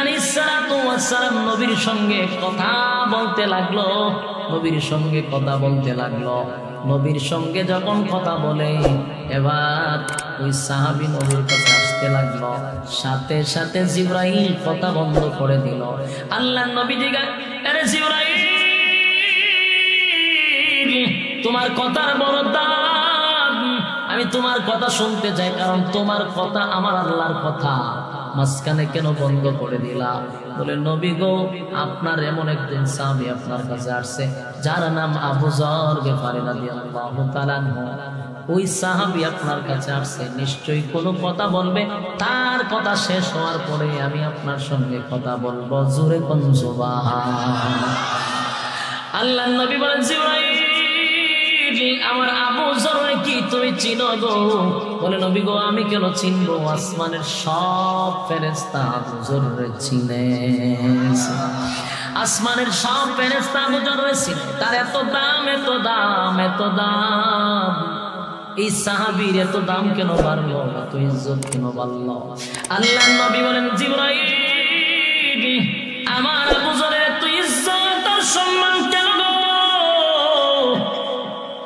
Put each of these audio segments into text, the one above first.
আলাইহিস সালাতু ওয়াস সালাম নবীর সঙ্গে কথা বলতে লাগলো, নবীর সঙ্গে কথা বলতে লাগলো। নবীর সঙ্গে যখন কথা বলে এবার ওই সাহাবী নবীর কাছে আসতে লাগলো, সাথে সাথে জিবরাইল কথা বন্ধ করে দিল। আল্লাহর নবী জিজ্ঞাসা, আরে জিবরাইল, তোমার কথার বড় দাম, আমি তোমার কথা শুনতে চাই, কারণ তোমার কথা আমার আল্লাহর কথা, মাঝখানে কেন বন্ধ করে দিলা? বলে, নবী গো, আপনার এমন একজন সাহাবী আপনার কাছে আসছে যার নাম আবু যর গিফারি রাদিয়াল্লাহু তাআলা আনহু। ওই সাহাবী আপনার কাছে আসছে, নিশ্চয়ই কোনো কথা বলবে, তার কথা শেষ হওয়ার পরে আমি আপনার সঙ্গে কথা বলবো। জোরে কোন সুবহানাল্লাহ। আল্লাহর নবী বলেন, জিবরাইল, আমার আবু যরকে কি তুমি চিনো গো? বলে, নবী গো, আমি কেন চিনবো? আসমানের সব ফেরেশতা আবু যরকে চিনে, আসমানের সব ফেরেশতা আবু যরকে চিনে। তার এত দাম, এত দাম, এত দাম। এই সাহাবীর এত দাম কেন বাড়লো, এত ইজ্জত কেন বাড়লো? আল্লাহর নবী বলেন, জিবরাইল, আমার আবু যরের এত ইজ্জত আর সম্মান কেন গো?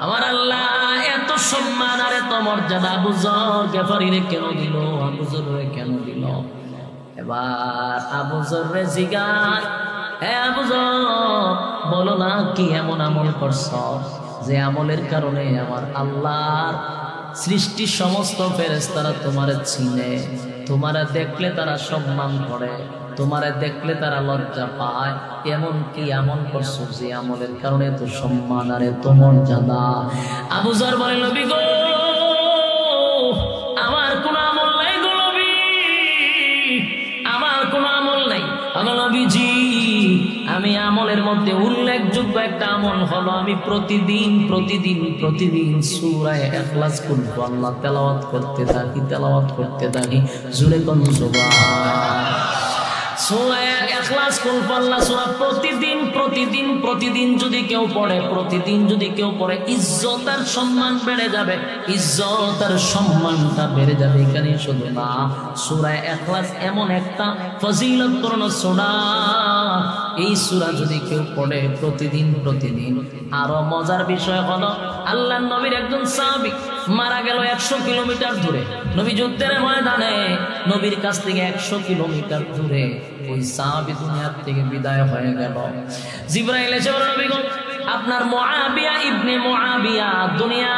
আমার আল্লাহ এত সম্মান আর এত মর্যাদা আবু যর গিফারিরে কেন দিল, আবু যররে কেন দিল? এবার আবু যররে জিজ্ঞাসা, হে আবু যর, বলো না কি এমন আমল করছ যে আমলের কারণে আমার আল্লাহর সৃষ্টি সমস্ত ফেরেশতারা তোমারে চিনে, তোমারে দেখলে তারা সম্মান করে, তোমারে দেখলে তারা লজ্জা পায়, এমন কি আমল করছো যে আমলের কারণে তো সম্মান আর এত মর্যাদা? আবু যর বলে, নবী গো, আমার কোন আমল নাই গো নবী, আমার কোন আমল নাই। নবীজি, আমি আমলের মধ্যে উল্লেখযোগ্য একটা আমল হলো আমি প্রতিদিন প্রতিদিন প্রতিদিন সূরা ইখলাস পড়ব, আল্লাহ তেলাওয়াত করতে থাকি, তেলাওয়াত করতে থাকি। জোরে কোন সুবহানাল্লাহ। সূরা ইখলাস পড়ব, আল্লাহ সূরা প্রতিদিন প্রতিদিন প্রতিদিন যদি কেউ পড়ে, প্রতিদিন যদি কেউ পড়ে, ইজ্জত আর সম্মান বেড়ে যাবে, ইজ্জত আর সম্মানটা বেড়ে যাবে। এখানে শুধু না, সূরা ইখলাস এমন একটা ফজিলতপূর্ণ সূরা, এই সূরা যদি কেউ পড়ে প্রতিদিন প্রতিদিন। আরো মজার বিষয় হলো, আল্লাহর নবীর একজন সাহাবী মারা গেল 100 কিলোমিটার দূরে, নবী যুদ্ধের ময়দানে, নবীর কাছ থেকে 100 কিলোমিটার দূরে ওই সাহাবী দুনিয়া থেকে বিদায় হয়ে গেল। জিবরাইল এসে বলল, নবী গো, আপনার মুআবিয়া ইবনে মুআবিয়া দুনিয়া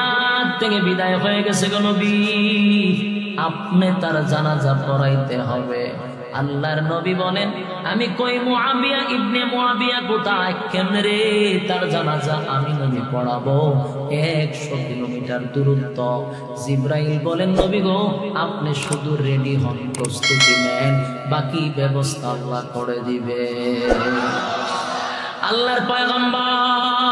থেকে বিদায় হয়ে গেছে গো নবী, আপনি তার জানাজা পড়াইতে হবে। আল্লাহর নবী বলেন, আমি কই মুআবিয়া ইবনে মুআবিয়া কোথায়, কেমনে রে তার জানাজা আমি নবী পড়াবো? 100 কিলোমিটার দূরত্ব। জিবরাইল বলেন, নবী গো, আপনি শুধু রেডি হন, প্রস্তুতি নেন, বাকি ব্যবস্থা আল্লাহ করে দিবে। আল্লাহর পয়গম্বর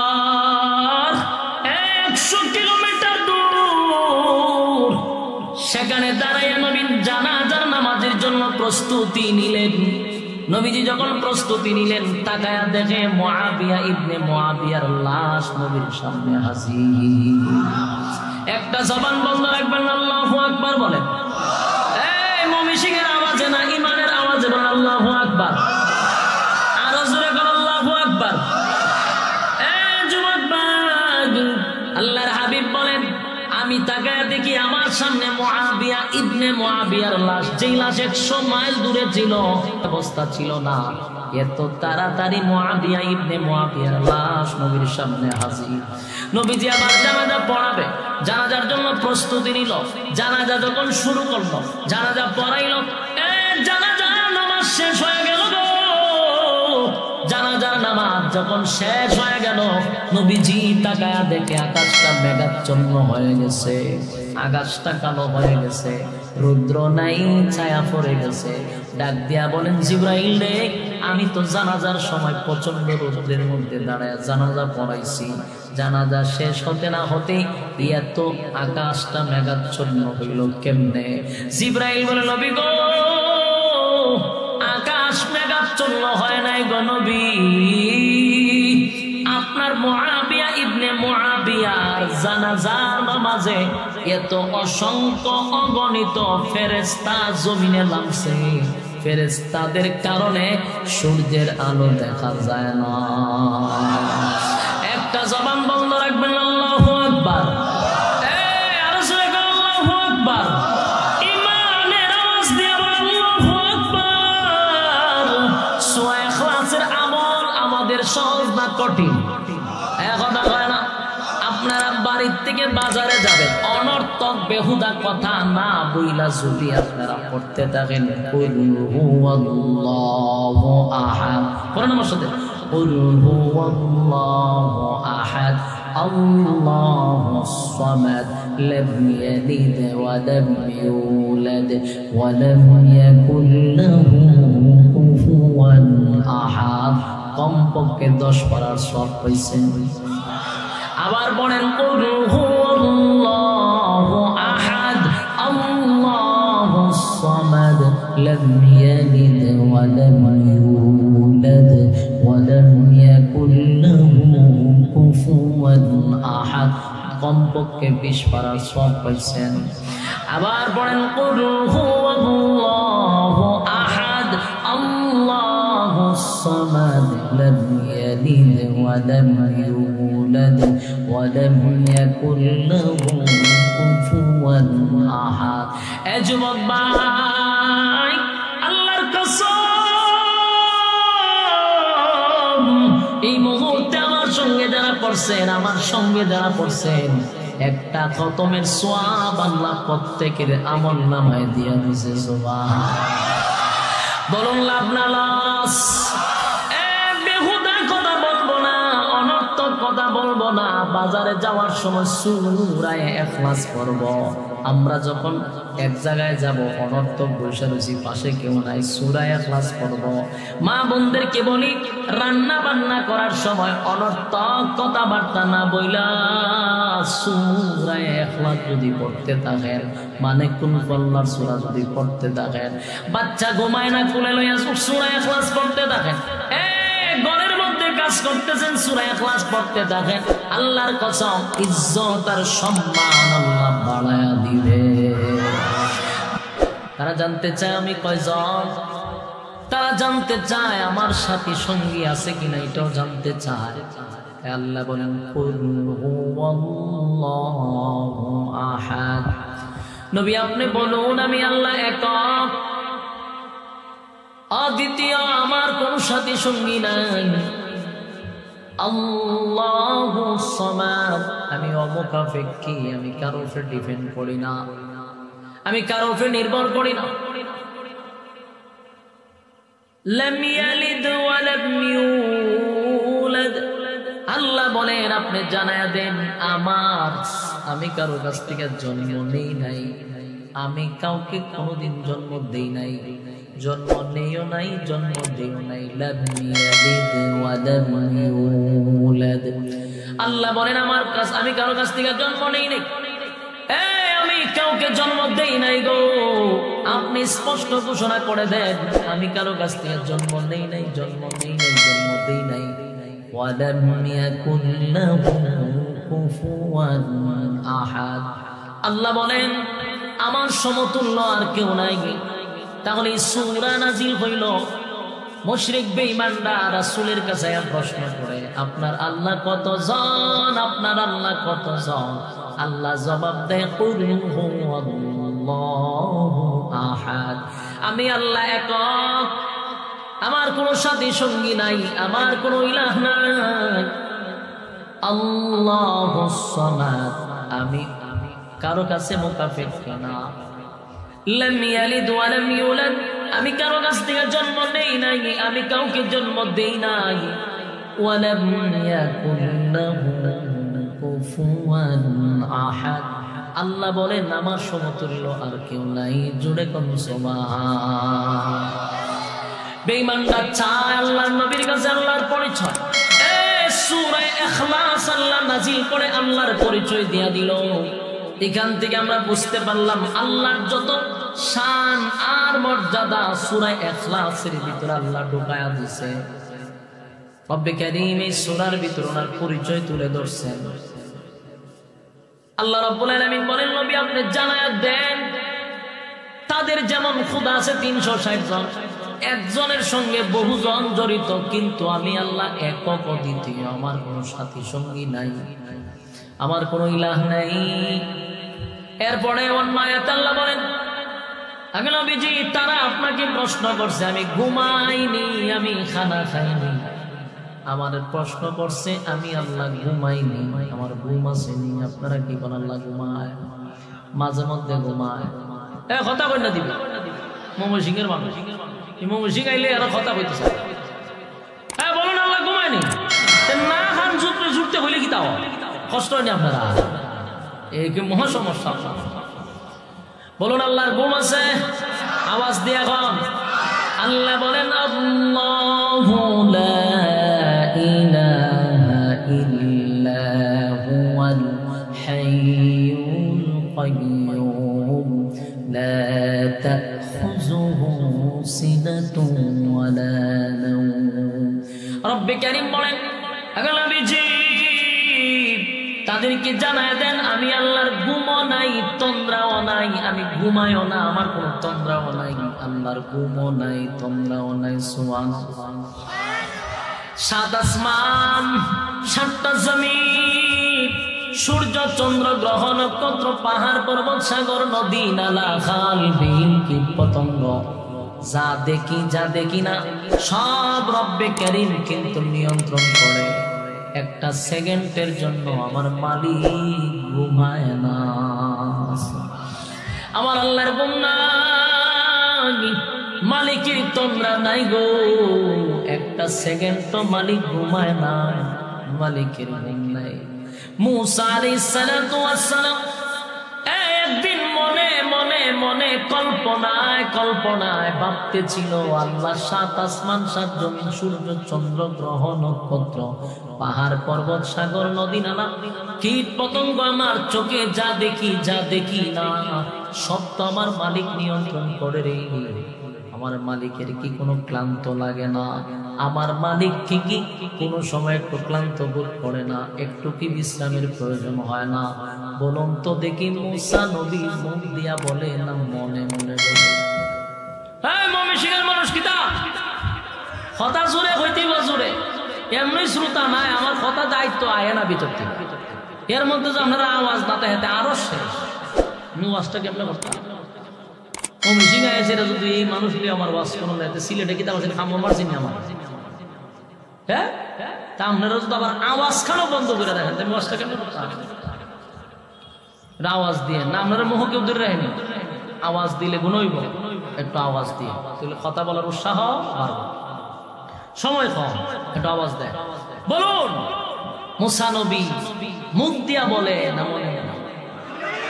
100 কিলোমিটার দূর, সেখানে দাঁড়াইয়া নবীর জানাজার নামাজের জন্য প্রস্তুতি নিলেন। নবীজি যখন প্রস্তুতি নিলেন, তাকায়া দেখে মুআবিয়া ইবনে মুআবিয়ার লাশ নবীর সামনে হাজির। একটা জবান বন্ধ রাখবেন, আল্লাহু আকবার বলেন। এই মুমিশিকের আওয়াজে না, ইমানের আওয়াজে বলেন আল্লাহু আকবার। আরো জোরে বলেন আল্লাহু আকবার। এই যুবক ভাই, আল্লাহর হাবিব বলেন, আমি তাকায়া দেখি আমার সামনে মুআবিয়া ইবনে মুআবিয়ার লাশ, যেই লাশ 100 মাইল দূরে ছিল, অবস্থা ছিল না। এত তাড়াতাড়ি মুআবিয়া ইবনে মুআবিয়ার লাশ নবীর সামনে হাজির। নবীজি আবার জানাজা পড়াবে, জানাজার জন্য প্রস্তুতি নিল। জানাজা যখন শুরু করলো, জানাজা পড়াইলো, জানাজার নামাজ শেষ হয়ে গেল গো। জানাজার নামাজ যখন শেষ হয়ে গেল, নবীজি তাকায়া দেখে আকাশটা মেঘাচ্ছন্ন হয়ে গেছে, আকাশটা কালো হয়ে গেছে, রুদ্র নাই, ছায়া পড়ে গেছে। ডাক দিয়া বলেন, জিবরাইল রে, আমি তো জানাজার সময় প্রচন্ড রৌদ্রের মধ্যে দাঁড়ায় জানাজা পড়াইছি, জানাজা শেষ হতে না হতে এত আকাশটা মেঘাচ্ছন্ন হইল কেমনে? জিবরাইল বলে, নবী গো, আকাশ মেঘাচ্ছন্ন হয় নাই গো নবী, আপনার মুআবিয়া ইবনে মুআবিয়ার জানাজার নামাজে এত অসংখ্য অগণিত ফেরেশতা জমিনে নামছে, ফেরেশতাদের কারণে সূর্যের আলো দেখা যায় না। একটা জবান বন্ধ রাখবেন, আল্লাহু আকবার। আরো জোরে বলেন আল্লাহু আকবার। ঈমানের আওয়াজ দিয়ে বলেন আল্লাহু আকবার। সূরা ইখলাসের আমল আমাদের সহজ না কঠিন? কথা কয় না। আপনারা বাড়ির থেকে বাজারে যাবেন, অনর্থক বেহুদা কথা না বইলা যদি আপনারা পড়তে থাকেন কুল হুয়াল্লাহু আহাদ, পড়েন আমার সাথে, কুল হুয়াল্লাহু আহাদ আল্লাহুস সামাদ লাম ইয়ালিদ ওয়া লাম ইউলাদ ওয়া লাম ইয়াকুল লাহু কুফুয়ান আহাদ। কমপক্ষে 10 পড়ার সওয়াব পাইছেন। আবার বলেন কুল হুয়াল্লাহু আহাদ আল্লাহুস সামাদ লাম ইয়ালিদ ওয়া লাম ইউলাদ ওয়া লাম ইয়াকুল লাহু কুফুয়ান আহাদ। কমপক্ষে 20 পড়ার সওয়াব পাইছেন। আবার বলেন কুল হুয়াল্লাহু আহাদ আল্লাহুস সামাদ লাম ইয়ালিদ ওয়া লাম ইউলাদ ওয়া লাম ইয়াকুল লাহু কুফুয়ান আহাদ। এ যুবক ভাই, আল্লাহর কসম, এই মুহূর্তে আমার সঙ্গে যারা পড়ছেন, আমার সঙ্গে যারা পড়ছেন, একটা খতমের সওয়াব আল্লাহ প্রত্যেকের আমল নামায় দিয়া দিয়েছে। সুবহানাল্লাহ। বলুন লাভ না লস? বেহুদা কথা বলবো না, অনর্থক কথা বলবো না। বাজারে যাওয়ার সময় সূরা ইখলাস পড়ব। আমরা যখন এক জায়গায় যাব, অনর্থক বসে রয়েছি, পাশে কেউ নাই, সূরা ইখলাস পড়ব। মা বোনদেরকে বলি, রান্না বান্না করার সময় অনর্থক কথাবার্তা না বইলা সূরা ইখলাস যদি পড়তে থাকেন, মানে কোন আল্লাহর সূরা যদি পড়তে থাকেন, বাচ্চা ঘুমায় না, কোলে লইয়া সূরা ইখলাস পড়তে থাকেন, ঘরের মধ্যে কাজ করতেছেন, সূরা ইখলাস পড়তে থাকেন, আল্লাহর কসম ইজ্জত আর সম্মান আল্লাহ বাড়ায়া দিবে। তারা জানতে চায় আমি কয়জন, তারা জানতে চায় আমার সাথী সঙ্গী আছে কিনা, এটাও জানতে চায়। আল্লাহ বলেন কুল হুয়াল্লাহু আহাদ। নবী আপনি বলুন আমি আল্লাহ একক, অদ্বিতীয়, আমার কোন সাথী সঙ্গী নাই। আল্লাহুস সামাদ, আমি অমুখাপেক্ষী, আমি কারোর উপর ডিপেন্ড করি না, আমি কারোর উপর নির্ভর করি না। লাম ইয়ালিদ ওয়া লাম ইউলাদ, আল্লাহ বলেন আপনি জানায়া দেন আমি কারো কাছ থেকে জন্ম নেই নাই, আমি কাউকে কোনোদিন জন্ম দেই নাই, জন্ম নেইও নাই, জন্ম দেইও নাই। লাম ইয়ালিদ ওয়া লাম ইউলাদ, আল্লাহ বলেন আমি কারো কাছ থেকে জন্ম নেই নাই, আমি কাউকে জন্ম দেই নাই গো। আপনি স্পষ্ট ঘোষণা করে দেন আমি কারো কাছ থেকে জন্ম নেই নাই, জন্ম নেই নাই, জন্ম দেই নাই। ওয়া লাম ইয়াকুল লাহু কুফুয়ান আহাদ, আল্লাহ বলেন আমার সমতুল্য আর কেউ নাই। তাহলে সূরা নাজিল হইল, মুশরিক বেঈমানরা রাসূলের কাছে প্রশ্ন করে আপনার আল্লাহ কতজন, আপনার আল্লাহ কতজন? আল্লাহ জবাব দেয় কুল হুয়াল্লাহু আহাদ, আমি আল্লাহ একক, আমার কোনো সাথী সঙ্গী নাই, আমার কোনো ইলাহ নাই। আল্লাহুস সামাদ, আমি কারো কাছে মুকাফির না। লাম ইয়ালিদ ওয়া লাম ইউলাদ, আমি কারো কাছ থেকে জন্ম নেই নাই, আমি কাউকে জন্ম দেই নাই। ওয়া লাম ইয়াকুল লাহু কুফুয়ান আহাদ, আল্লাহ বলেন আমার সমতুল্য আর কেউ নাই। জোরে কোন সুবহান। বেঈমানরা চায় আল্লাহর নবীর কাছে আল্লাহর পরিচয়। সূরা ইখলাস আল্লাহ নাজিল করে আল্লাহর পরিচয় দিয়া দিল। এখান থেকে আমরা বুঝতে পারলাম আল্লাহর যত শান আর মর্যাদা সূরা ইখলাসের ভিতরে আল্লাহ ঢুকায়া দিয়েছে। রব্বে কারীম এই সূরার ভিতরে ওনার পরিচয় তুলে ধরছেন। আল্লাহ রাব্বুল আলামিন বলেন নবী আপনি জানায়া দেন তাদের যেমন খোদা আছে 360 জন, একজনের সঙ্গে বহুজন জড়িত, কিন্তু আমি আল্লাহ একক অদ্বিতীয়, আমার কোনো সাথী সঙ্গী নাই, আমার কোনো ইলাহ নাই। এরপরে অন্য আয়াতে আল্লাহ বলেন, আগে নবীজি তারা আপনাকে প্রশ্ন করছে, আমি ঘুমাইনি, আমি খানা খাইনি। আমার প্রশ্ন করছে, আমি আল্লাহ ঘুমাইনি, আমার ঘুম আসেনি। আপনারা কি কোন আল্লাহ ঘুমায়? মাঝে মধ্যে ঘুমায়। কথা কই না দিবে মোমো সিংহের মানুষ, মোমো সিং আইলে এরা কথা কইতেছে, বলুন আল্লাহ ঘুমায়নি। না খান জুটতে জুটতে হইলে কি তাও কষ্ট হয়নি আপনারা? এই কি মহা সমস্যা। বলুন আল্লাহর ঘুম আছে? আওয়াজ দিয়ে এখন আল্লাহ বলেন, আল্লাহু লা ইলাহা ইল্লা হুয়াল হাইয়ুল কাইয়্যুম লা তাখুযুহু সিনাতুন ওয়ালা নাওম। রব্বে কারীম বলেন, আগে নবীজি তাদেরকে জানায় দেন, আমি আল্লাহর ঘুমও নাই, তন্দ্রাও নাই, আমি ঘুমাইও না, আমার কোন তন্দ্রাও নাই, আল্লাহর ঘুমও নাই, তন্দ্রাও নাই। সুবহানাল্লাহ। সাত আসমান, সাতটা জমিন, সূর্য চন্দ্র গ্রহ নক্ষত্র পাহাড় পর্বত সাগর নদী নালা খাল বিল কীট পতঙ্গ, যা দেখি যা দেখি না সব রব্বে কারীম কিন্তু নিয়ন্ত্রণ করে। একটা সেকেন্ডের জন্য আমার মালিক ঘুমায় না। আমার আল্লাহর ঘুম নাই, মালিকের তন্দ্রা নাই গো। একটা সেকেন্ড তো মালিক ঘুমায় না, মালিকের ঘুম নাই। মুসা আলাইহিস সালাতু ওয়াস সালাম একদিন মনে মনে মনে কল্পনায় কল্পনায় ভাবতেছিল, আল্লাহ সাত আসমান, সাত জমিন, সূর্য চন্দ্র গ্রহ নক্ষত্র পাহাড় পর্বত সাগর নদী নালা কীট পতঙ্গ, আমার চোখে যা দেখি যা দেখি না সব তো আমার মালিক নিয়ন্ত্রণ করে রে। আমার মালিকের কি কোনো ক্লান্ত লাগে না? আমার মালিক কি কোনো সময় একটু ক্লান্ত বোধ করে না? একটু কি বিশ্রামের প্রয়োজন হয় না? বলুন তো দেখি। মুসা নবী মুখ দিয়া বলে না মনে মনে বলে? মানুষ কিতা কথা জোরে হইতেই বা জোরে, এমনি শ্রোতা নাই, আমার কথা দায়িত্ব আয় না ভিতর থেকে। এর মধ্যে যে আপনারা আওয়াজ না তাহলে আরো শেষ। আওয়াজটা কেমন করতে মিশিং আছে, যদি এই মানুষগুলি আমার ওয়াজ কোনো সিলেটে কিতা আছে খামো মারছিনি আমার, হ্যাঁ তা আপনারা যদি আবার আওয়াজ খানো বন্ধ করে দেখেন, আমি ওয়াজটা কেমন করতে হবে? আওয়াজ দিয়ে না, আপনারা মুখ কেউ দূরে রাখেনি, আওয়াজ দিলে গুণইব, একটু আওয়াজ দিয়ে তাহলে কথা বলার উৎসাহ বাড়বে, সময় কম, একটু আওয়াজ দেয়। বলুন মুসা নবী মুখ দিয়া বলে না মনে?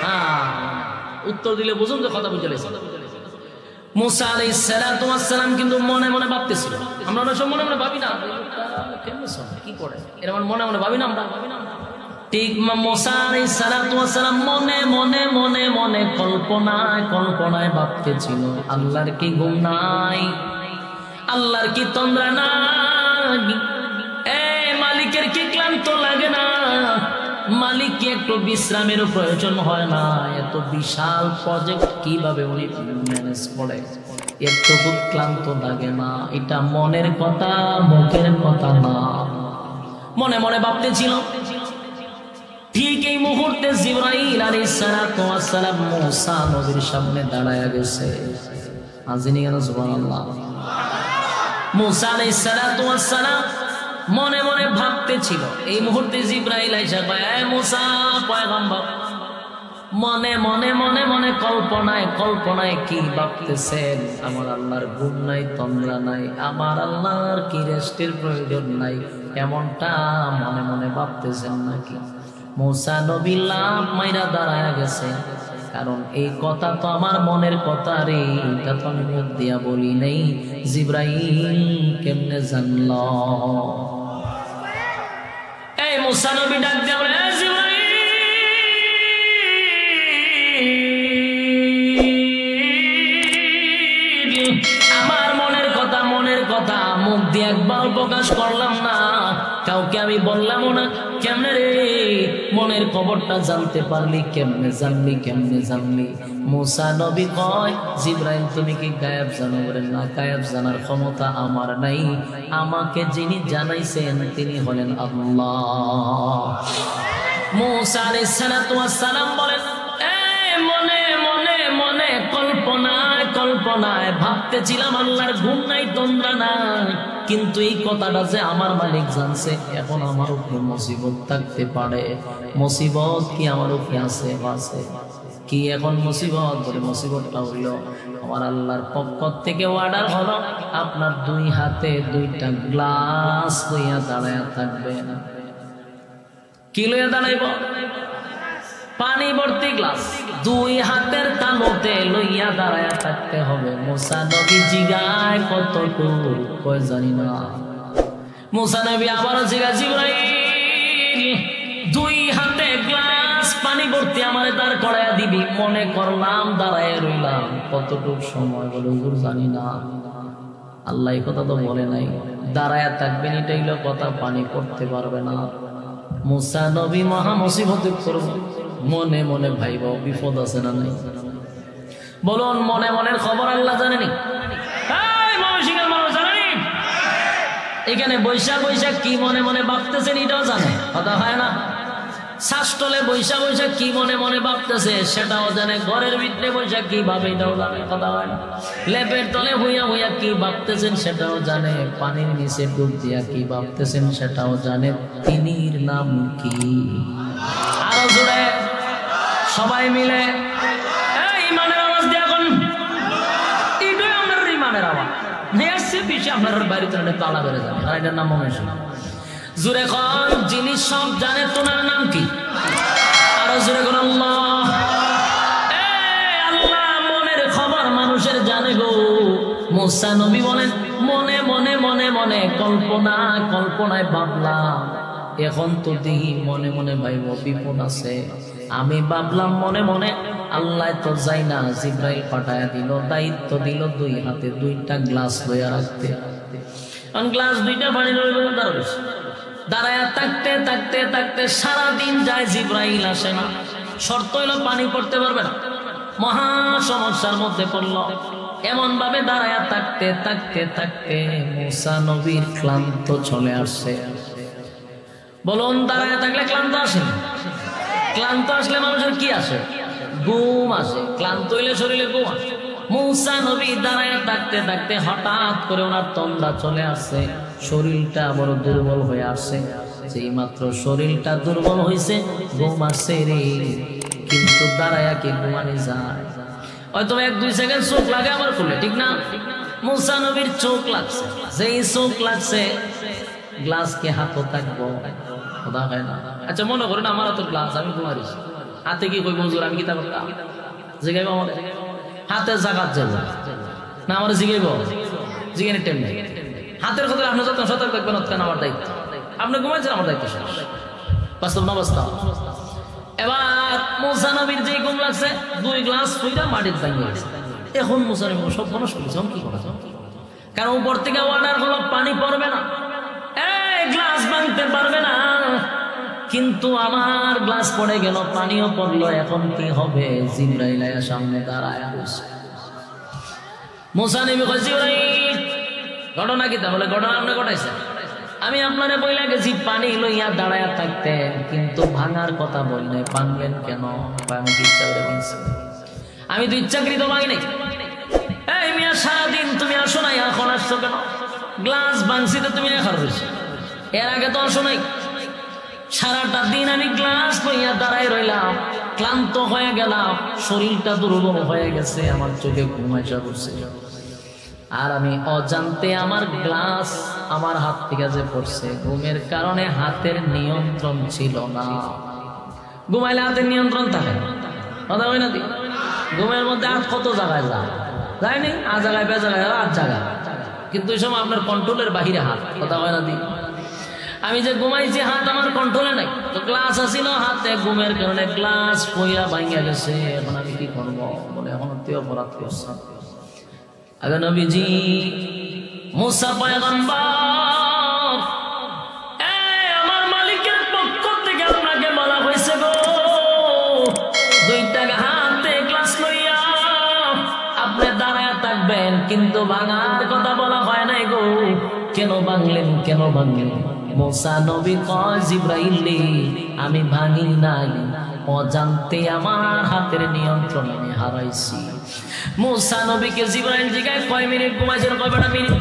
হ্যাঁ, উত্তর দিলে বুঝুন যে কথা বুঝে লেছে। মুসা আলাইহিস সালাতু ওয়াস সালাম কিন্তু মনে মনে ভাবতেছিল। আমরা অনেক সময় মনে মনে ভাবি না কি করে, এরকম মনে মনে ভাবি না আমরা। ঠিক মুসা আলাইহিস সালাতু ওয়াস সালাম মনে মনে মনে মনে কল্পনায় কল্পনায় ভাবতেছিল, আল্লাহর কি ঘুম নাই? আল্লাহর কি তন্দ্রা নাই? মালিকের কি ক্লান্ত লাগে না? মালিককে একটু বিশ্রামের প্রয়োজন হয় না? এত বিশাল প্রজেক্ট কিভাবে উনি ম্যানেজ করে? একটু ক্লান্ত লাগে না? এটা মনের কথা, মুখের কথা না। মনে মনে ভাবতেছিল। ঠিক এই মুহূর্তে জিবরাইল আলাইহিস সালাতু ওয়াস সালাম মুসা নবীর সামনে দাঁড়ায়া গেছে। আজিনি কেন সুবহানাল্লাহ। মুসা আলাইহিস সালাতু ওয়াস সালাম মনে মনে ভাবতেছিল। এই মুহূর্তে জিবরাইল আইসা কয়, এ মুসা পয়গম্বর, মনে মনে মনে মনে কল্পনায় কল্পনায় কি ভাবতেছেন? আমার আল্লাহর ঘুম নাই, তন্দ্রা নাই, আমার আল্লাহর কি রেস্টের প্রয়োজন নাই, এমনটা মনে মনে ভাবতেছেন নাকি? মুসা নবী লাভ মাইরা দাঁড়ায় গেছে, কারণ এই কথা তো আমার মনের কথা রে, এটা তো আমি মুখ দিয়া বলি নাই। জিবরাইল কেমনে জানল? এই মুসা নবী ডাক দিয়া বলে, জিবরাইল, আমার মনের কথা মুখ দিয়ে একবার প্রকাশ করলাম না, কাউকে আমি বললামও না। কেমনে রে মনের খবরটা জানতে পারলি? কেমনে জানলি? মুসা নবী কয়, জিবরাইল তুমি কি গায়েব জানো? বলেন না, গায়েব জানার ক্ষমতা আমার নাই, আমাকে যিনি জানাইছেন তিনি হলেন আল্লাহ। মুসা আলাইহিস সালাতু ওয়াস সালাম বলেন, মনে কল্পনায় ভাবতেছিলাম আল্লাহর ঘুম নাই, তন্দ্রা নাই, কিন্তু এই কথাটা যে আমার মালিক জানছে, এখন আমার উপরে মুসিবত থাকতে পারে। মুসিবত কি আমার উপরে আছে? কি এখন মুসিবত? বলে মুসিবতটা হইল আমার আল্লাহর পক্ষ থেকে অর্ডার হলো, আপনার 2 হাতে 2টা গ্লাস লইয়া দাঁড়ায়া থাকবেন। কি লইয়া দাঁড়াইব? পানি ভর্তি গ্লাস 2 হাতের তালুতে লইয়া দাঁড়ায়া থাকতে হবে। মুসা নবী জিগায় কতটুকু? কই জানি না। মুসা নবী আবার জিগায়, জিবরাইল 2 হাতে গ্লাস পানি ভর্তি আমারে দাঁড় করাইয়া দিবি। মনে করলাম, দাঁড়ায় রইলাম, কতটুকু সময়? বলে হুজুর জানি না। আল্লাহ এই কথা তো বলে নাই, দাঁড়ায়া থাকবেন, এটাই হলো কথা, পানি পড়তে পারবে না। মুসা নবী মহা মুসিবতে পড়ব। মনে মনে ভাইব বিপদ আছে না নাই? বলুন, মনে মনের খবর আল্লাহ জানেনি? এখানে বৈশাখ কি মনে মনে ভাবতেছেন এটাও জানে, কথা হয় না? শ্বাসতলে বৈশাখ কি মনে মনে ভাবতেছে সেটাও জানে, ঘরের ভিতরে বৈশাখ কি ভাবে এটাও জানে, কথা হয় না? লেপের তলে হুইয়া কি ভাবতেছেন সেটাও জানে, পানির নিচে ডুব দিয়া কি ভাবতেছেন সেটাও জানে। তিনির নাম কি? আরো জোরে সবাই মিলে ইমানের আওয়াজ দিয়ে এখন, এটাই আমার ইমানের আওয়াজ। আপনার বাড়িতে তালা বেড়ে যাবে, আর এটার নাম মনে হয় জোরে কন, যিনি সব জানে তোমার নাম কি? আরো জোরে কোন আল্লাহ। আল্লাহ মনের খবর মানুষের জানে গো। মুসা নবী বলেন, মনে কল্পনায় ভাবলাম, এখন তো দেখি মনে মনে ভাইব বিপদ আছে। আমি ভাবলাম মনে মনে, আল্লাহ তো যাই না, জিবরাইল পাঠায়া দিল, দায়িত্ব দিল 2 হাতে 2টা গ্লাস লইয়া রাখতে। গ্লাস 2টা পানি দাঁড়ায়া থাকতে সারাদিন যায়, জিবরাইল আসে না। শর্ত হইলো পানি পড়তে পারবে না, মহা সমস্যার মধ্যে পড়ল। এমন ভাবে দাঁড়ায়া থাকতে মুসা নবীর ক্লান্ত চলে আসছে। বলুন, দাঁড়ায়া থাকলে ক্লান্ত আসে? ক্লান্ত আসলে মানুষের কি আসে? ঘুম আসে। ক্লান্ত হইলে শরীরে ঘুম আসে। মুসা নবী দাঁড়ায়া থাকতে হঠাৎ করে ওনার তন্দ্রা চলে আসছে, শরীরটা বড় দুর্বল হয়ে আসছে। যেই মাত্র শরীরটা দুর্বল হয়েছে, ঘুম আসছে রে, কিন্তু দাঁড়ায়া কি ঘুমানি যায়? হয়তো 1-2 সেকেন্ড চোখ লাগে, আবার খুলে, ঠিক না? মুসা নবীর চোখ লাগছে, যেই চোখ লাগছে গ্লাসকে হাতও থাকবো, কথা হয় না? আচ্ছা মনে করেন আমার তো গ্লাস, আমি ঘুমারিস, হাতে কি কই মজুর, আমি কি তা করতাম? জিগাইব আমাদের হাতে জাগাত যাব না, আমার জিগাইব, জিগানি টেম নেই। হাতের কথা আপনি যত সতর্ক থাকবেন, কেন আমার দায়িত্ব। আপনি ঘুমাইছেন, আমার দায়িত্ব শেষ। বাস্তব না বাস্তব? এবার মুসা নবীর যে ঘুম লাগছে, 2 গ্লাস কইরা মাটির দাঁড়িয়ে গেছে। এখন মুসা নবী সব মানুষ করেছে, কি করা যায়? কারণ উপর থেকে অর্ডার হলো পানি পড়বে না, গ্লাস ভাঙতে পারবে না। কিন্তু আমার গ্লাস পড়ে গেল, পানিও পড়লো, এখন কি হবে? জিবরাইল সামনে দাঁড়ায় আছে। মুসা নবী কয়, জিবরাইল ঘটনা কি? তাহলে ঘটনা আপনি ঘটাইছে, আমি আপনারে বইলা গেছি পানি লইয়া দাঁড়ায়া থাকতেন, কিন্তু ভাঙার কথা বললে ভাঙলেন কেন? আমি তো ইচ্ছা করে ভাঙছি, আমি তো ইচ্ছাকৃত ভাঙি নাই। এই মিয়া, সারাদিন তুমি আসো নাই, এখন আসছো কেন? গ্লাস ভাঙছি তো তুমি এখন রয়েছো, এর আগে তো আসো নাই। সারাটা দিন আমি গ্লাস লইয়া দাঁড়ায় রইলাম, ক্লান্ত হয়ে গেলাম, শরীরটা দুর্বল হয়ে গেছে, আমার চোখে ঘুম আইসা পড়ছে। আর আমি অজান্তে আমার গ্লাস আমার হাত থেকে যে পড়ছে, ঘুমের কারণে হাতের নিয়ন্ত্রণ ছিল না। ঘুমাইলে হাতের নিয়ন্ত্রণ থাকে, কথা হয় না? ঘুমের মধ্যে হাত কত জায়গায় যায়নি, আ জায়গায় বে জায়গায়, 8 জায়গা, কিন্তু এই সময় আপনার কন্ট্রোলের বাহিরে হাত, কথা হয় না? আমি যে ঘুমাইছি, হাত আমার কন্ট্রোলে নাই। তো গ্লাস আসিল হাতে, ঘুমের কারণে গ্লাস পইয়া ভাঙিয়া গেছে। এখন আমি কি করবো? বলে এখন তুই অপরাধ করছ। আগে নবীজি মুসা পয়গম্বর, আমার মালিকের পক্ষ থেকে আপনাকে বলা হয়েছে গো, 2 টাকা হাতে গ্লাস লইয়া আপনি দাঁড়ায় থাকবেন, কিন্তু ভাঙার কথা বলা হয় নাই গো। কেন ভাঙলেন, কেন ভাঙলেন? মুসা নবী কয় জিবরাইল আমি ভাঙি নাই, অজান্তে আমার হাতের নিয়ন্ত্রণ আমি হারাইছি। মুসা নবীকে জিবরাইল জিজ্ঞাসা কয় মিনিট ঘুমাইছেন? কয়টা মিনিট?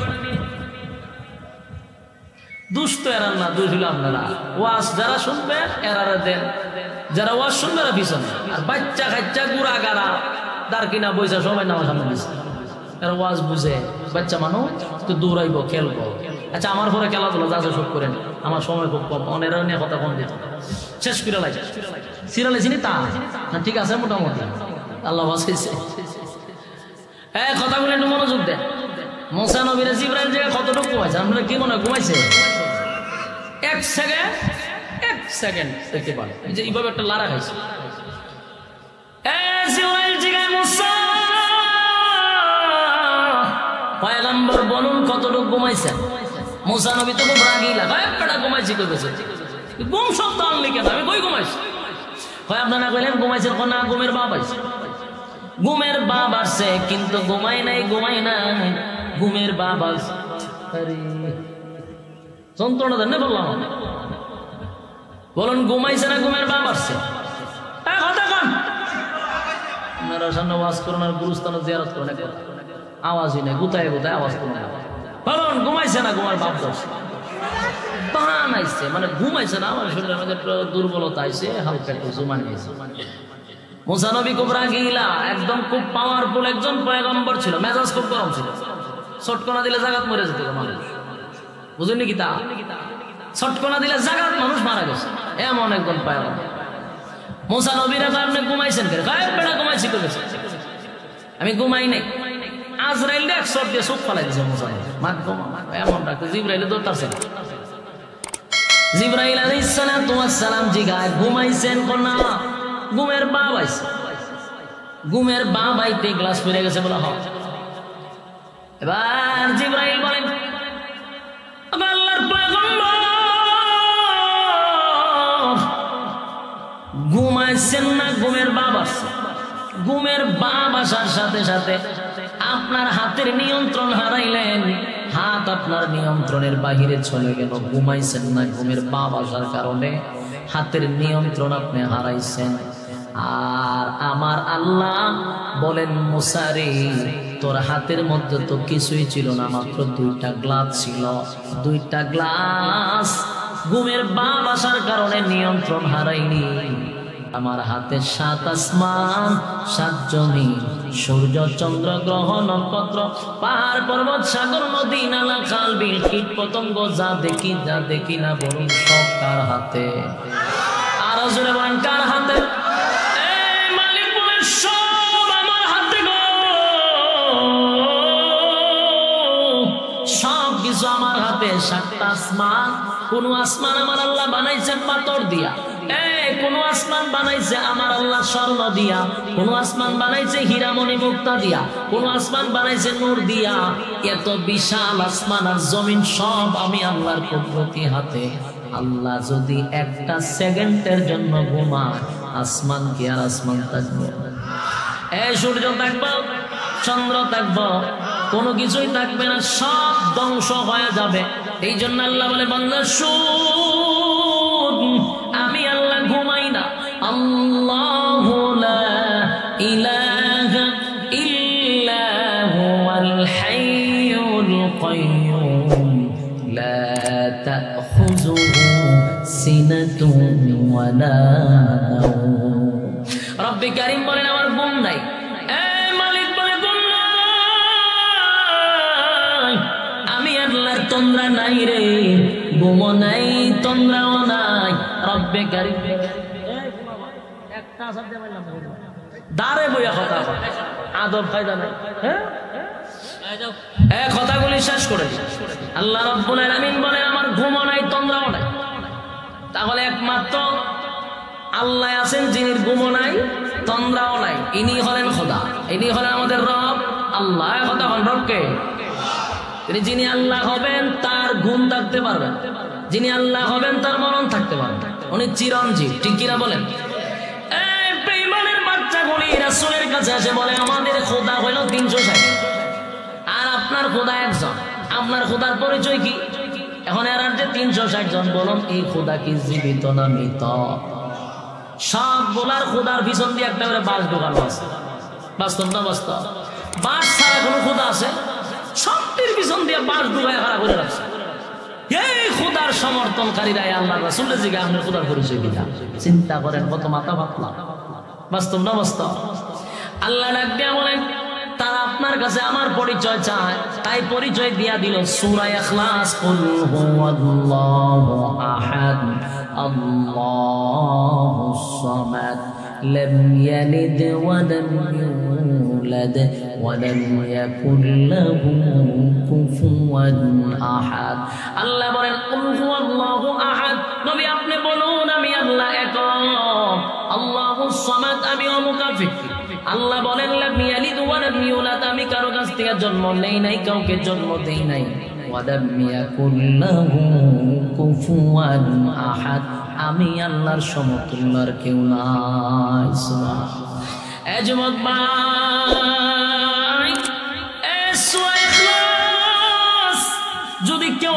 দুষ্ট এরান না, দুষ হলো আপনারা। ওয়াজ যারা শুনবে এরারে দেন, যারা ওয়াজ শুনবে এরা পিছনে, আর বাচ্চা কাচ্চা গুড়া গাড়া তার কিনা বইসা সবাই নামাজ সামনে দিচ্ছে। এরা ওয়াজ বুঝে, বাচ্চা মানুষ তো দৌড়াইবো, খেলবো। আচ্ছা আমার পরে খেলাধুলা যা সব করেন, আমার সময় খুব কম, অনেরা নিয়ে কথা কম দিত, শেষ করে লাগে সিরিয়ালে চিনি তা না, ঠিক আছে মোটামুটি আল্লাহ বাঁচাইছে। কথাগুলো একটু মনোযোগ দেন। মুসা নবীর জিবরাইল যে কতটুকু ঘুমাইছে আপনারা কি মনে হয় ঘুমাইছে? 1 সেকেন্ড দেখতে পারে যে এইভাবে একটা লারা খাইছে। জিবরাইল জিগায় মুসা পয়গম্বর বলুন কতটুকু ঘুমাইছেন? মুসা নবী তো খুব রাগী লাগায়, বেটা ঘুমাইছি কই গেছে, ঘুম শব্দ আনলি কেন? আমি কই ঘুমাইছি? হয় আপনারা কইলেন ঘুমাইছেন, না ঘুমের বাপ আইছে। ঘুমের বাপ আসছে কিন্তু ঘুমাই নাই, ঘুমাই নাই, ঘুমের বাপ আসছে। যন্ত্রণা দেন না বললাম, বলুন ঘুমাইছে না ঘুমের বাপ আসছে? আপনারা সামনে ওয়াজ করুন আর গুরুস্থান জিয়ারত করেন, আওয়াজই নেই, গুতায় গুতায় আওয়াজ করুন। বলুন ঘুমাইছে না ঘুমার বাপ আসছে? বান আইছে মানে ঘুমাইছে না, আমার শরীরের মধ্যে দুর্বলতা আইছে, হালকা একটু জুমা নিয়েছে। মুসা নবী খুব রাগিলা, একদম খুব পাওয়ারফুল একজন পয়গম্বর ছিল, মেজাজ খুব গরম ছিল। ছটকনা দিলে জাগাত মরে যেত মানুষ, বুঝেননি কি তা? ছটকনা দিলে জাগাত মানুষ মারা গেছে, এমন একজন পয়গম্বর। মুসা নবীর আপনি ঘুমাইছেন কেন? বেড়া ঘুমাইছি করেছে, আমি ঘুমাই নাই। আজরাইল 1 শট দিয়ে চোখ ফালাই দিয়েছে মুসা নবী, মাত ঘুমা এমন ডাকতে। জিবরাইল দৌড়তাছে, জিবরাইল আলাইহিস সালাতু ওয়াস সালাম জিগায় ঘুমাইছেন না? ঘুমের বাপ আইছে। ঘুমের বাপ আইতে গ্লাস পড়ে গেছে বলা হয়। এবার জিবরাইল বলেন আল্লাহর পয়গম্বর ঘুমাইছেন না ঘুমের বাপ আসছে? ঘুমের বাপ আসার সাথে সাথে আপনার হাতের নিয়ন্ত্রণ হারাইলেন, হাত আপনার নিয়ন্ত্রণের বাহিরে চলে গেল। ঘুমাইছেন না ঘুমের বাপ আসার কারণে হাতের নিয়ন্ত্রণ আপনি হারাইছেন। আর আমার আল্লাহ বলেন মুসা রে, তোর হাতের মধ্যে তো কিছুই ছিল না, মাত্র 2টা গ্লাস ছিল। 2টা গ্লাস ঘুমের বাপ আসার কারণে নিয়ন্ত্রণ হারাইনি। আমার হাতে 7 আসমান, 7 জমিন, সূর্য চন্দ্র গ্রহ নক্ষত্র, পাহাড় পর্বত সাগর নদী নালা খাল বিল কীট পতঙ্গ, যা দেখি না বলুন সব কার হাতে? আরো জোরে বলেন কার হাতে? মালিক বলেন সব আমার হাতে গো, সব কিছু আমার হাতে। 7টা আসমান, কোন আসমান আমার আল্লাহ বানাইছেন পাথর দিয়া, কোন আসমান বানাইছে আমার আল্লাহ স্বর্ণ দিয়া, কোন আসমান বানাইছে হীরামণি মুক্তা দিয়া, কোন আসমান বানাইছে নূর দিয়া। এত বিশাল আসমান আর জমিন সব আমি আল্লাহর কুদরতি হাতে। আল্লাহ যদি 1টা সেকেন্ডের জন্য ঘুমায়, আসমান কি আর আসমান থাকবে? সূর্য থাকবো, চন্দ্র থাকবো, কোনো কিছুই থাকবে না, সব ধ্বংস হয়ে যাবে। এই জন্য আল্লাহ বলে বান্দা শুন, আমি আল্লাহ ঘুমাই না। আল্লাহু লা ইলাহা ইল্লা হুয়াল হাইয়ুল কাইয়্যুম লা তাখুযুহু সিনাতুন ওয়া লা নাওম। রব্বে কারীম বলেন আমার ঘুম নাই। মালিক বলে ঘুম নাই, আমি আল্লাহর তন্দ্রা নাই রে, ঘুমও নাই তন্দ্রাও নাই। রব্বে কারীম একটা শব্দ বললাম দাঁড়ে বইয়া কথা আদব কায়দা নাই। কথাগুলি শেষ করে আল্লাহ রাব্বুল আলামিন বলে আমার ঘুমও নাই তন্দ্রাও নাই। তাহলে একমাত্র আল্লাহ আছেন যিনি ঘুমও নাই তন্দ্রাও নাই, ইনি হলেন খোদা, ইনি হলেন আমাদের রব আল্লাহ। কথা হল রবকে যিনি আল্লাহ হবেন তার গুণ থাকতে পারবেন, যিনি আল্লাহ হবেন তার মরণ থাকতে পারবেন, উনি চিরঞ্জীব। ঠিক কিনা বলেন? এই বেঈমানের বাচ্চাগুলি রাসূলের কাছে এসে বলে আমাদের খোদা হইল 360 আর আপনার খোদা একজন, আপনার খোদার পরিচয় কি? এখন এর যে 360 জন বলুন এই খোদা কি জীবিত না মৃত? সব বলার খোদার পিছন দিয়ে একটা করে বাস ঢোকানো আছে। বাস্তব না বাস্তব? বাস ছাড়া কোনো খোদা আছে? সবটির পিছন দিয়ে বাস ঢুকায় খাড়া করে রাখছে। এই খোদার সমর্থনকারীরা আল্লাহ রাসূলের জিজ্ঞাসা আপনার খোদার পরিচয় কি? চিন্তা করেন কত মাথা ফাটলা। বাস্তব না বাস্তব? আল্লাহ ডাক দিয়া বলেন তারা আপনার কাছে আমার পরিচয় চায়, তাই পরিচয় দিয়া দিল সূরা ইখলাস, কুল হুয়াল্লাহু আহাদ আল্লাহুস সামাদ লাম ইয়ালিদ ওয়া লাম ইউলাদ ওয়া লাম ইয়াকুল লাহু কুফুয়ান আহাদ। আল্লাহ বলেন কুল হুয়াল্লাহু আহাদ, নবী আপনি বলুন আমি আল্লাহ এক, আল্লাহুস সামাদ আমি অমুকাফিক। আল্লাহ বলেন লাম ইয়ালিদ ওয়া লাম ইউলাদ, আমি কারো কাছ থেকে জন্ম নেই নাই, কাউকে জন্ম দেই নাই। ওয়া লাম ইয়াকুল লাহু কুফুয়ান আহাদ, আমি আল্লাহর সমতুল্য আর কেউ নাই। সুবহানাল্লাহ। এ যুবক ভাই, এ সূরা ইখলাস যদি কেউ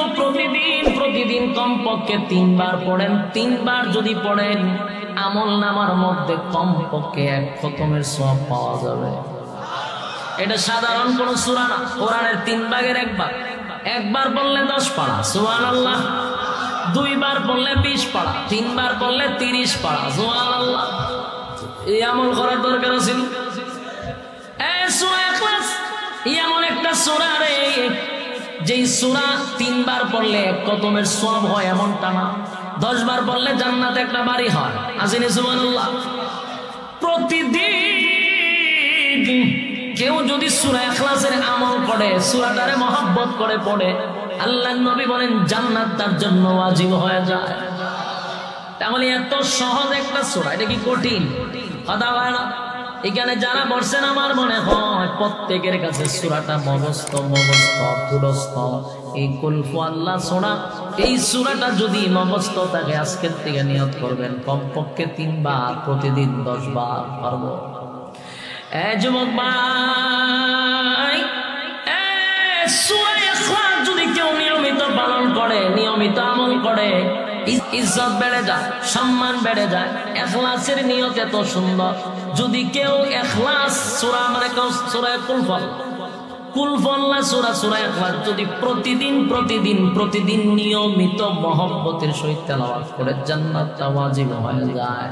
প্রতিদিন কমপক্ষে 3 বার পড়েন, 3 বার যদি পড়েন আমল নামার মধ্যে কমপক্ষে 1 খতমের সওয়াব পাওয়া যাবে। এটা সাধারণ কোন সূরা না, কোরআনের 3 ভাগের 1 ভাগ। একবার পড়লে 10 পারা, সুবহানাল্লাহ। 2 বার পড়লে 20 পারা, 3 বার পড়লে 30 পারা, সুবহানাল্লাহ। এই আমল করার দরকার আছে। এই সূরা ইখলাস এমন একটা সূরা রে, যেই সূরা 3 বার পড়লে 1 খতমের সওয়াব হয় এমনটা না, 10 বার পড়লে জান্নাতে একটা বাড়ি হয়। আসেনি সুবহানাল্লাহ? প্রতিদিন কেউ যদি সূরা ইখলাসের আমল করে, সূরাটারে মহব্বত করে পড়ে, আল্লাহর নবী বলেন জান্নাত তার জন্য ওয়াজিব হয়ে যায়। তাহলে এত সহজ একটা সূরা, এটা কি কঠিন? কথা বলে না? এখানে যারা বসছেন আমার মনে হয় প্রত্যেকের কাছে সূরাটা মুখস্থ পুরস্ত। এই কুল হুয়াল্লাহ সূরা, এই সূরাটা যদি মুখস্থ থাকে আজকের থেকে নিয়ত করবেন কমপক্ষে 3 বার, প্রতিদিন 10 বার পারবো। এ যুবক ভাই, সূরা ইখলাস যদি কেউ নিয়মিত পালন করে, নিয়মিত আমল করে, ইজ্জত বেড়ে যায়, সম্মান বেড়ে যায়। ইখলাসের নিয়ত এত সুন্দর। যদি কেউ ইখলাস সূরা মানে সূরা কুল হুয়াল্লাহ সূরা ইখলাস যদি প্রতিদিন নিয়মিত মহব্বতের সহিত তেলাওয়াত করে, জান্নাতটা ওয়াজিব হয়ে যায়,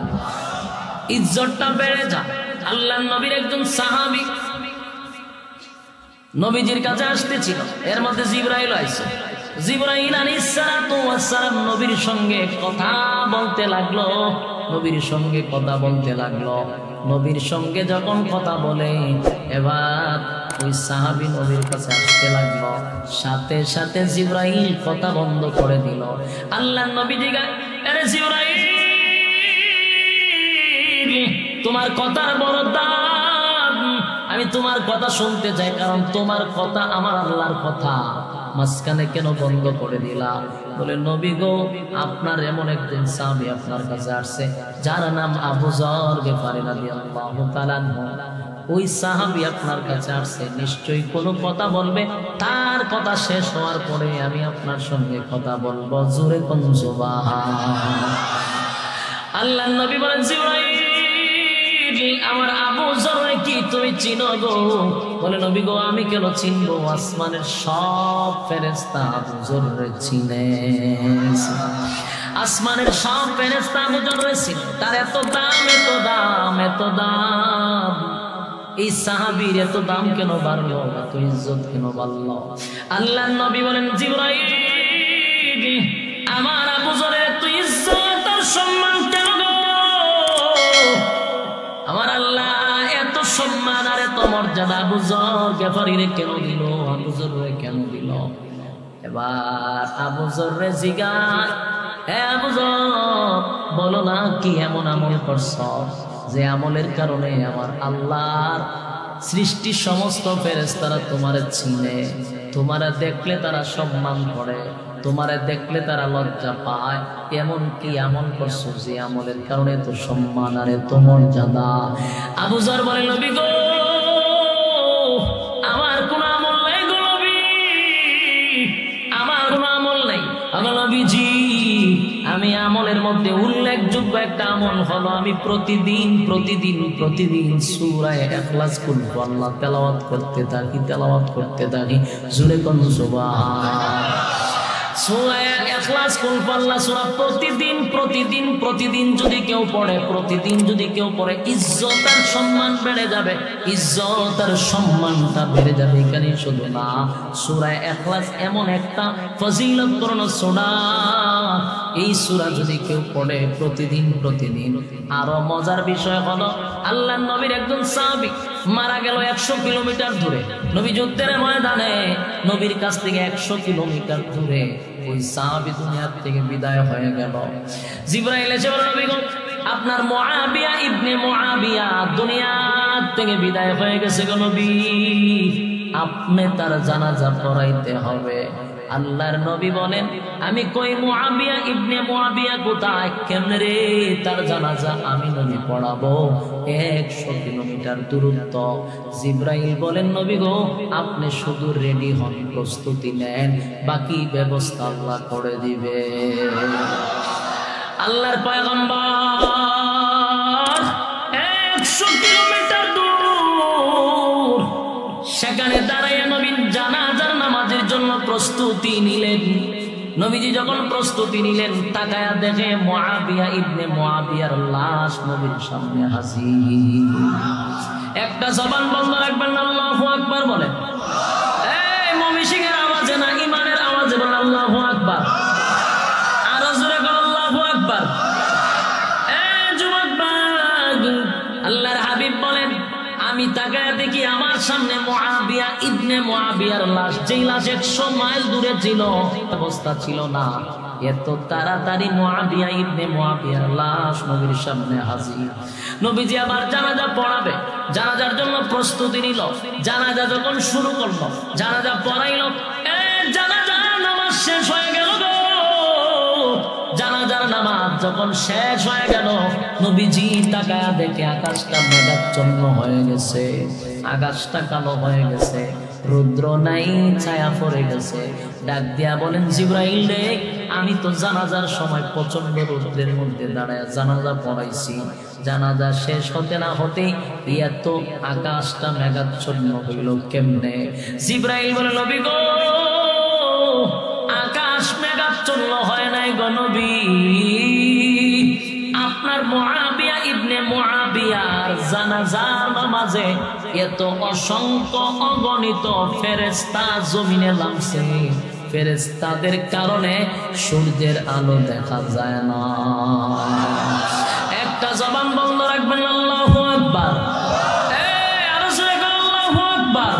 ইজ্জতটা বেড়ে যায়। আল্লাহর নবীর একজন সাহাবী নবীজির কাছে আসতেছিল, এর মধ্যে জিবরাইল আইছে। জিবরাইল আলাইহিস সালাতু ওয়াস সালাম নবীর সঙ্গে কথা বলতে লাগলো, নবীর সঙ্গে কথা বলতে লাগলো। নবীর সঙ্গে যখন কথা বলে, এবার ওই সাহাবী নবীর কাছে আসতে লাগলো, সাথে সাথে জিবরাইল কথা বন্ধ করে দিল। আল্লাহর নবী জিজ্ঞাসা, আরে জিবরাইল, তোমার কথার বড় দাম, আমি তোমার কথা শুনতে চাই, কারণ তোমার কথা আমার আল্লাহর কথা, মাঝখানে কেন বন্ধ করে দিলা? বলে নবী গো, আপনার এমন একজন সাহাবী আপনার কাছে আসছে যার নাম আবু যর গিফারি রাদিয়াল্লাহু তাআলা আনহু। ওই সাহাবী আপনার কাছে আসছে, নিশ্চয়ই কোনো কথা বলবে, তার কথা শেষ হওয়ার পরে আমি আপনার সঙ্গে কথা বলবো। জোরে কোন সুবহানাল্লাহ। আল্লাহর নবী বলেন, জিবরাইল, আমার আবু যর কি তুমি চিনো গো? বলে নবী গো, আমি কেন চিনবো? আসমানের সব ফেরেশতা আবু যররে চিনে, আসমানের সব ফেরেশতা আবু যররে চিনে। তার এত দাম, এত দাম, এত দাম। এই সাহাবীর এত দাম কেন বাড়লো, এত ইজ্জত কেন বাড়লো? আল্লাহর নবী বলেন, জিবরাইল, আমার আবু যরের এত ইজ্জত আর সম্মান কেন গো? আমার আল্লাহ এত সম্মান আর এত মর্যাদা আবু যর গিফারিরে কেন দিল, আবু যররে কেন দিল? এবার আবু যররে জিজ্ঞাসা, হে আবু যর, বলো না কি এমন আমল করছ যে আমলের কারণে আমার আল্লাহর সৃষ্টির সমস্ত ফেরেশতারা তোমারে চিনে, তোমারে দেখলে তারা সম্মান করে, তোমারে দেখলে তারা লজ্জা পায়। এমন কি আমল করছো যে আমলের কারণে তো সম্মান আর এত মর্যাদা? আবু যর বলে, নবী গো, আমার কোন আমল নাই গো নবী, আমার কোন আমল নাই। নবীজি, আমি আমলের মধ্যে উল্লেখযোগ্য একটা আমল হলো আমি প্রতিদিন প্রতিদিন প্রতিদিন সূরা ইখলাস খুলব, আল্লাহ তেলাওয়াত করতে থাকি, তেলাওয়াত করতে থাকি। জোরে কোন সুবহান। সূরা ইখলাস খুলব, আল্লাহ সূরা প্রতিদিন প্রতিদিন প্রতিদিন যদি কেউ পড়ে, প্রতিদিন যদি কেউ পড়ে, ইজ্জত আর সম্মান বেড়ে যাবে, ইজ্জত আর সম্মানটা বেড়ে যাবে। এখানে শুধু না, সূরা ইখলাস এমন একটা ফজিলতপূর্ণ সূরা, এই সূরা যদি কেউ পড়ে প্রতিদিন প্রতিদিন। আরো মজার বিষয় হলো, আল্লাহর নবীর একজন সাহাবী মারা গেল 100 কিলোমিটার দূরে, নবী যুদ্ধের ময়দানে, নবীর কাছ থেকে 100 কিলোমিটার দূরে ওই সাহাবী দুনিয়া থেকে বিদায় হয়ে গেল। জিবরাইল এসে বলল, নবী গো, আপনার মুআবিয়া ইবনে মুআবিয়া দুনিয়া থেকে বিদায় হয়ে গেছে গো নবী, আপনি তার জানাজা পড়াইতে হবে। আল্লাহর নবী বলেন, আমি কই মুআবিয়া ইবনে মুআবিয়া কোথায়, কেমনে রে তার জানাজা আমি নবী পড়াবো? 100 কিলোমিটার দূরত্ব। জিবরাইল বলেন, নবী গো, আপনি শুধু রেডি হন, প্রস্তুতি নেন, বাকি ব্যবস্থা আল্লাহ করে দিবে। আল্লাহর পয়গম্বর 100 কিলোমিটার দূর, সেখানে দাঁড়াইয়া নবীর জানাজার নামাজের জন্য প্রস্তুতি নিলেন। নবীজি যখন প্রস্তুতি নিলেন, তাকায়া দেখে মুআবিয়া ইবনে মুআবিয়ার লাশ নবীর সামনে হাজির। একটা জবান বন্ধ রাখবেন, আল্লাহু আকবার বলেন। এই মমিশিংয়ের আওয়াজে না, ইমানের আওয়াজে বলেন আল্লাহু আকবার। আরো জোরে বলেন আল্লাহু আকবার। এই যুবক ভাই, আল্লাহর হাবিব বলেন, আমি তাকায়া দেখি আমার সামনে মুআবিয়া ইবনে মুআবিয়ার লাশ, যেই লাশ 100 মাইল দূরে ছিল, অবস্থা ছিল না। এত তাড়াতাড়ি মুআবিয়া ইবনে মুআবিয়ার লাশ নবীর সামনে হাজির। নবীজি আবার জানাজা পড়াবে, জানাজার জন্য প্রস্তুতি নিল। জানাজা যখন শুরু করলো, জানাজা পড়াইল, জানাজার নামাজ শেষ হয়ে গেল গো। জানাজার নামাজ যখন শেষ হয়ে গেল, নবীজি তাকায়া দেখে আকাশটা মেঘাচ্ছন্ন হয়ে গেছে, আকাশটা কালো হয়ে গেছে, রুদ্র নাই, ছায়া পড়ে গেছে। ডাক দিয়া বলেন, জিবরাইল রে, আমি তো জানাজার সময় প্রচন্ড রৌদ্রের মধ্যে দাঁড়ায় জানাজা পড়াইছি, জানাজা শেষ হতে না হতে এত আকাশটা মেঘাচ্ছন্ন হইল কেমনে? জিবরাইল বলে, নবী গো, আকাশ মেঘাচ্ছন্ন হয় নাই গো নবী, আপনার মুআবিয়া ইবনে মুআবিয়ার জানাজার নামাজে এত অসংখ্য অগণিত ফেরেশতা জমিনে নামছে, ফেরেশতাদের কারণে সূর্যের আলো দেখা যায় না। একটা জবান বন্ধ রাখবেন, আল্লাহু আকবার। আরো জোরে বলেন আল্লাহু আকবার।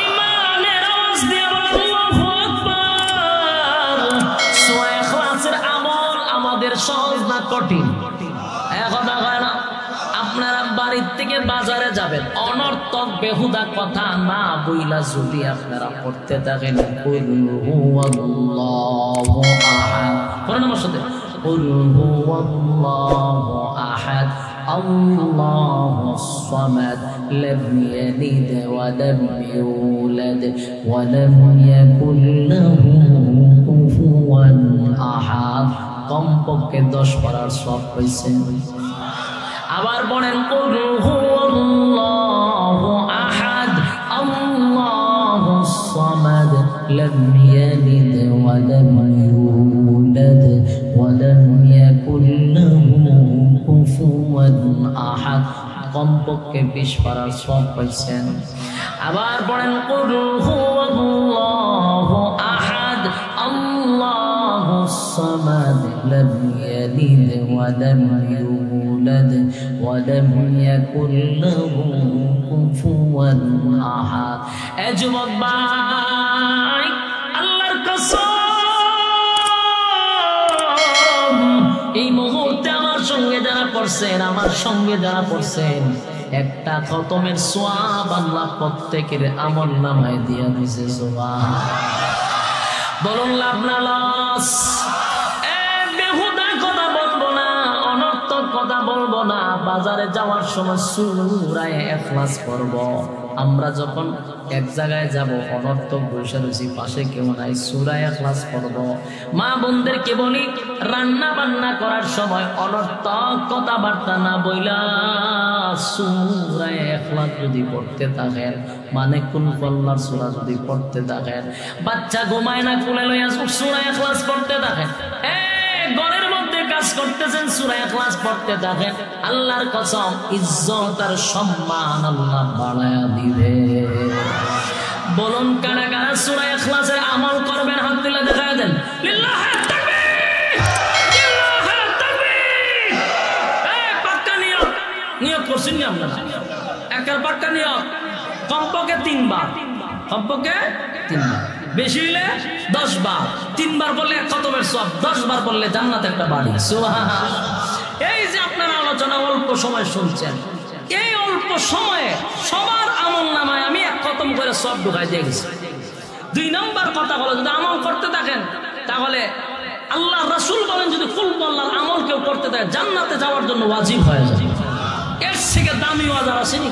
ইমানের আওয়াজ দিয়ে বলেন আল্লাহু আকবার। সূরা ইখলাসের আমল আমাদের সহজ না কঠিন? কথা হয় না? আপনারা বাড়ির থেকে বাজারে যাবেন, অনর্থক বেহুদা কথা না বইলা যদি আপনারা পড়তে থাকেন, কুল হুয়াল্লাহু আহাদ, পড়েন আমার সাথে, কুল হুয়াল্লাহু আহাদ, আল্লাহুস সামাদ, লাম ইয়ালিদ ওয়া লাম ইউলাদ ওয়া লাম ইয়াকুল লাহু কুফুয়ান আহাদ। কমপক্ষে 10 পড়ার সওয়াব পাইছেন। আবার বলেন, কুল হুয়াল্লাহু আহাদ, আল্লাহুস সামাদ, লাম ইয়ালিদ ওয়া লাম ইউলাদ ওয়া লাম ইয়াকুল লাহু কুফুয়ান আহাদ। কমপক্ষে 20 পড়ার সওয়াব পাইছেন। আবার বলেন, কুল হুয়াল্লাহু আহাদ, আল্লাহুস সামাদ, লাম ইয়ালিদ ওয়া লাম ইউলাদ ওয়া লাম ইয়াকুল লাহু কুফুয়ান আহাদ। এ যুবক ভাই, আল্লাহর কসম, এই মুহূর্তে আমার সঙ্গে যারা পড়ছেন, আমার সঙ্গে যারা পড়ছেন, একটা খতমের সওয়াব আল্লাহ প্রত্যেকের আমল নামায় দিয়া দিয়েছে। সুবহানাল্লাহ। বলুন লাভ না লস? বেহুদা কথা বলবো না, অনর্থক কথা বলবো না। বাজারে যাওয়ার সময় সূরা ইখলাস পড়ব। আমরা যখন এক জায়গায় যাব, অনর্থক বসে রয়েছি, পাশে কেউ নাই, সূরা ইখলাস পড়ব। মা বোনদেরকে বলি, রান্না বান্না করার সময় অনর্থক কথাবার্তা না বইলা সূরা ইখলাস যদি পড়তে থাকেন, মানে কোন আল্লাহর সূরা যদি পড়তে থাকেন, বাচ্চা ঘুমায় না, কোলে লইয়া সূরা ইখলাস পড়তে থাকেন, ঘরের মধ্যে কাজ করতেছেন, সূরা ইখলাস পড়তে থাকেন, আল্লাহর কসম ইজ্জত আর সম্মান আল্লাহ বাড়ায়া দিবে। বলুন কারা কারা সূরা ইখলাসের আমল করবেন? হাত তুলে দেখায় দেন। লিল্লাহি তাকবীর, লিল্লাহি তাকবীর। পাক্কা নিয়ত, নিয়ত করছেন না আপনারা? একার পাক্কা নিয়ত, কমপক্ষে 3 বার, কমপক্ষে 3 বার, বেশি হইলে 10 বার। 3 বার বললে এক খতমের সওয়াব, 10 বার বললে জান্নাত একটা বাড়ি। সুবহানাল্লাহ। এই যে আপনারা আলোচনা অল্প সময় শুনছেন, এই অল্প সময়ে সবার আমল নামায় আমি এক খতম করে সব ঢুকাই দিয়ে গেছি। 2 নম্বর কথা হলো, যদি আমল করতে থাকেন তাহলে আল্লাহ রাসূল বলেন, যদি কুল আল্লাহর আমল কেউ করতে থাকে জান্নাতে যাওয়ার জন্য ওয়াজিব হয়ে যায়। এর থেকে দামি ওয়াজ আসেনি।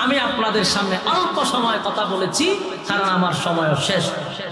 আমি আপনাদের সামনে অল্প সময় কথা বলেছি, কারণ আমার সময় শেষ।